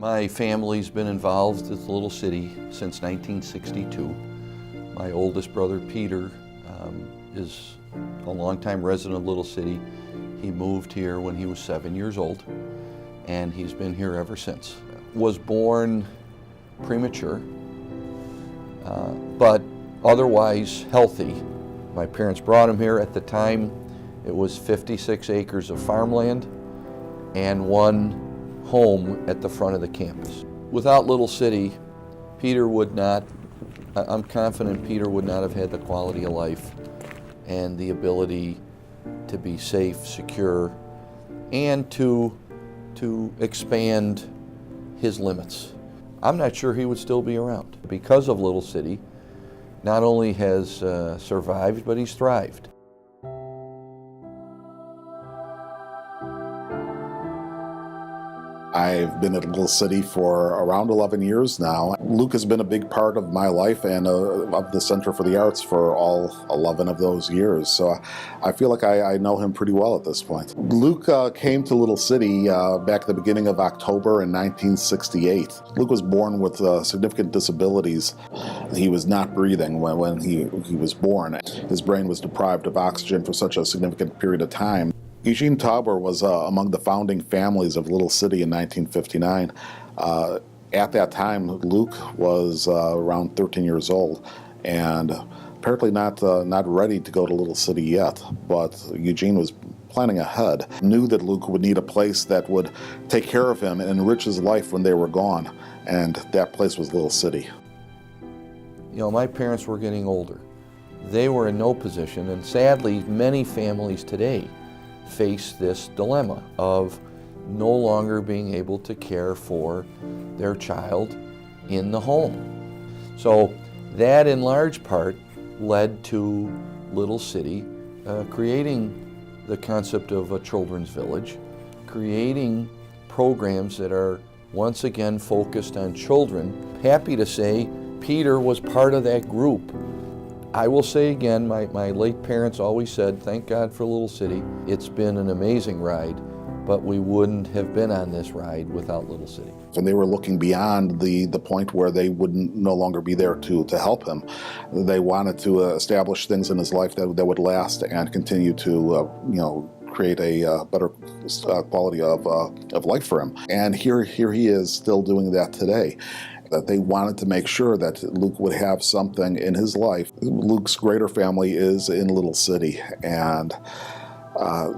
My family's been involved with Little City since 1962. My oldest brother, Peter, is a longtime resident of Little City. He moved here when he was 7 years old, and he's been here ever since. Was born premature, but otherwise healthy. My parents brought him here. At the time, it was 56 acres of farmland and one home at the front of the campus. Without Little City, Peter would not, I'm confident Peter would not have had the quality of life and the ability to be safe, secure, and to expand his limits. I'm not sure he would still be around. Because of Little City, not only has survived, but he's thrived. I've been at Little City for around 11 years now. Luke has been a big part of my life and of the Center for the Arts for all 11 of those years. So I feel like I know him pretty well at this point. Luke came to Little City back at the beginning of October in 1968. Luke was born with significant disabilities. He was not breathing when he was born. His brain was deprived of oxygen for such a significant period of time. Eugene Tauber was among the founding families of Little City in 1959. At that time, Luke was around 13 years old, and apparently not ready to go to Little City yet. But Eugene was planning ahead, knew that Luke would need a place that would take care of him and enrich his life when they were gone, and that place was Little City. You know, my parents were getting older. They were in no position, and sadly, many families today face this dilemma of no longer being able to care for their child in the home. So that in large part led to Little City creating the concept of a children's village, creating programs that are once again focused on children. Happy to say Peter was part of that group. I will say again, my late parents always said, thank God for Little City. It's been an amazing ride, but we wouldn't have been on this ride without Little City. And they were looking beyond the point where they would no longer be there to help him. They wanted to establish things in his life that would last and continue to create a better quality of life for him. And here he is still doing that today. That they wanted to make sure that Luke would have something in his life. Luke's greater family is in Little City, and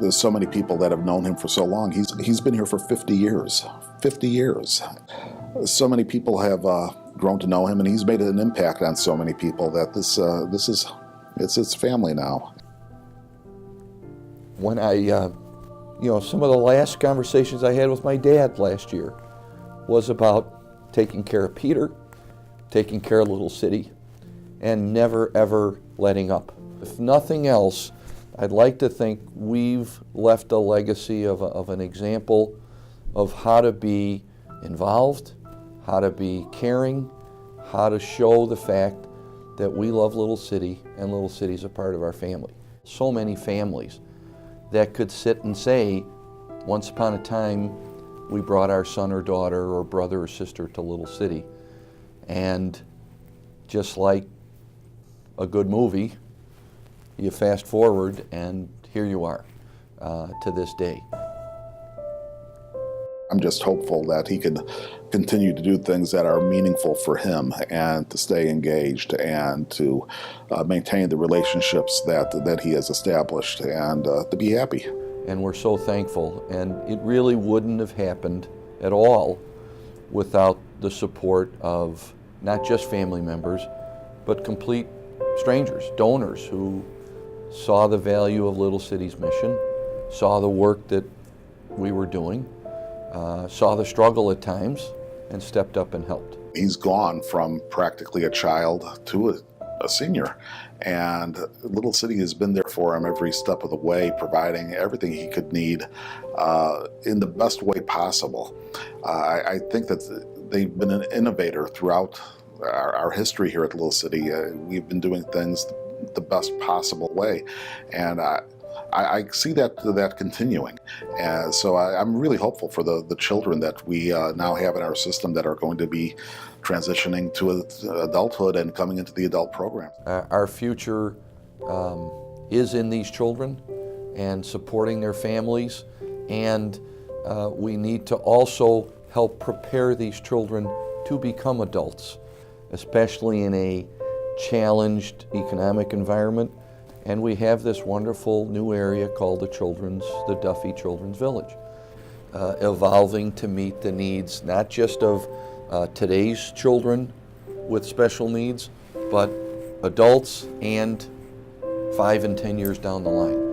there's so many people that have known him for so long. He's been here for 50 years. 50 years. So many people have grown to know him, and he's made an impact on so many people that it's his family now. When some of the last conversations I had with my dad last year was about taking care of Peter, taking care of Little City, and never ever letting up. If nothing else, I'd like to think we've left a legacy of an example of how to be involved, how to be caring, how to show the fact that we love Little City and Little City's a part of our family. So many families that could sit and say, once upon a time, we brought our son or daughter or brother or sister to Little City. And just like a good movie, you fast forward and here you are to this day. I'm just hopeful that he can continue to do things that are meaningful for him and to stay engaged and to maintain the relationships that he has established and to be happy. And we're so thankful, and it really wouldn't have happened at all without the support of not just family members, but complete strangers, donors who saw the value of Little City's mission, saw the work that we were doing, saw the struggle at times, and stepped up and helped. He's gone from practically a child to a senior, and Little City has been there for him every step of the way, providing everything he could need in the best way possible. I think that they've been an innovator throughout our history here at Little City. We've been doing things the best possible way, and I see that continuing. So I'm really hopeful for the children that we now have in our system that are going to be transitioning to adulthood and coming into the adult program. Our future is in these children and supporting their families, and we need to also help prepare these children to become adults, especially in a challenged economic environment. And we have this wonderful new area called the Duffy Children's Village, evolving to meet the needs not just of today's children with special needs, but adults and 5 and 10 years down the line.